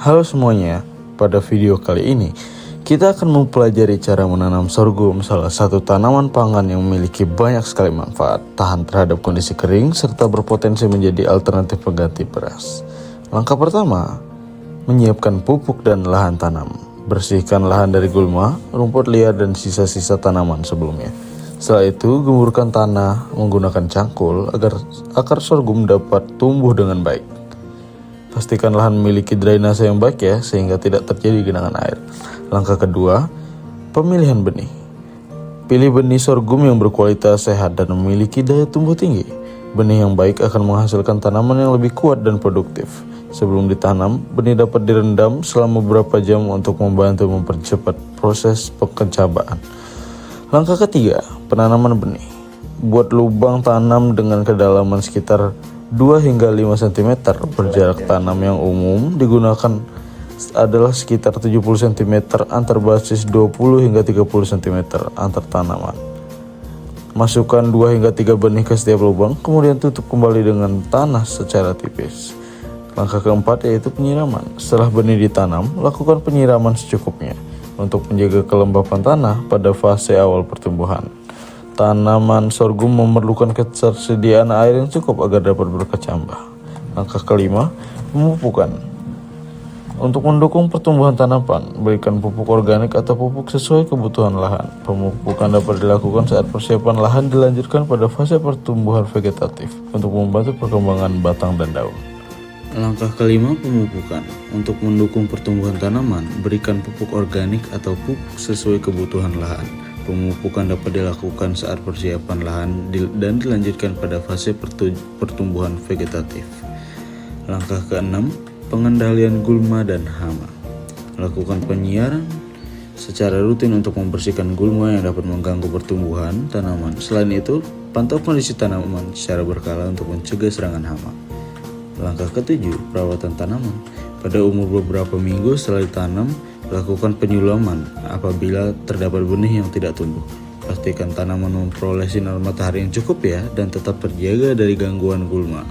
Halo semuanya, pada video kali ini kita akan mempelajari cara menanam sorghum, salah satu tanaman pangan yang memiliki banyak sekali manfaat, tahan terhadap kondisi kering, serta berpotensi menjadi alternatif pengganti beras. Langkah pertama, menyiapkan pupuk dan lahan tanam. Bersihkan lahan dari gulma, rumput liar, dan sisa-sisa tanaman sebelumnya. Setelah itu, gemburkan tanah menggunakan cangkul agar akar sorghum dapat tumbuh dengan baik. Pastikan lahan memiliki drainase yang baik ya, sehingga tidak terjadi genangan air. Langkah kedua, pemilihan benih. Pilih benih sorghum yang berkualitas sehat dan memiliki daya tumbuh tinggi. Benih yang baik akan menghasilkan tanaman yang lebih kuat dan produktif. Sebelum ditanam, benih dapat direndam selama beberapa jam untuk membantu mempercepat proses pengecaban. Langkah ketiga, penanaman benih. Buat lubang tanam dengan kedalaman sekitar 2 hingga 5 cm. Berjarak tanam yang umum digunakan adalah sekitar 70 cm antar basis, 20 hingga 30 cm antar tanaman. Masukkan 2 hingga 3 benih ke setiap lubang, kemudian tutup kembali dengan tanah secara tipis. Langkah keempat yaitu penyiraman. Setelah benih ditanam, lakukan penyiraman secukupnya untuk menjaga kelembapan tanah pada fase awal pertumbuhan. Tanaman sorghum memerlukan ketersediaan air yang cukup agar dapat berkecambah. Langkah kelima, pemupukan. Untuk mendukung pertumbuhan tanaman, berikan pupuk organik atau pupuk sesuai kebutuhan lahan. Pemupukan dapat dilakukan saat persiapan lahan dilanjutkan pada fase pertumbuhan vegetatif untuk membantu perkembangan batang dan daun. Langkah kelima, pemupukan. Untuk mendukung pertumbuhan tanaman, berikan pupuk organik atau pupuk sesuai kebutuhan lahan. Pemupukan dapat dilakukan saat persiapan lahan dan dilanjutkan pada fase pertumbuhan vegetatif. Langkah keenam, pengendalian gulma dan hama. Lakukan penyiaran secara rutin untuk membersihkan gulma yang dapat mengganggu pertumbuhan tanaman. Selain itu, pantau kondisi tanaman secara berkala untuk mencegah serangan hama. Langkah ketujuh, perawatan tanaman. Pada umur beberapa minggu setelah ditanam, lakukan penyulaman apabila terdapat benih yang tidak tumbuh. Pastikan tanaman memperoleh sinar matahari yang cukup ya, dan tetap terjaga dari gangguan gulma.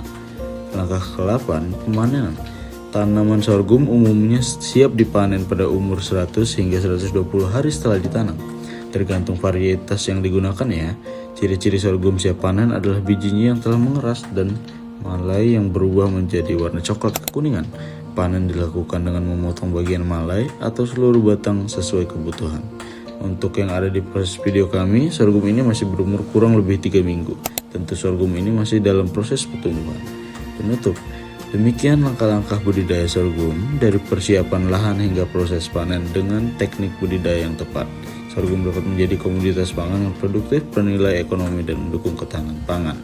Langkah ke-8, pemanenan. Tanaman sorghum umumnya siap dipanen pada umur 100 hingga 120 hari setelah ditanam. Tergantung varietas yang digunakan ya. Ciri-ciri sorghum siap panen adalah bijinya yang telah mengeras dan malai yang berubah menjadi warna coklat kekuningan. Panen dilakukan dengan memotong bagian malai atau seluruh batang sesuai kebutuhan. Untuk yang ada di proses video kami, sorghum ini masih berumur kurang lebih 3 minggu. Tentu sorghum ini masih dalam proses pertumbuhan. Penutup, demikian langkah-langkah budidaya sorghum dari persiapan lahan hingga proses panen dengan teknik budidaya yang tepat. Sorghum dapat menjadi komoditas pangan yang produktif, bernilai ekonomi, dan mendukung ketahanan pangan.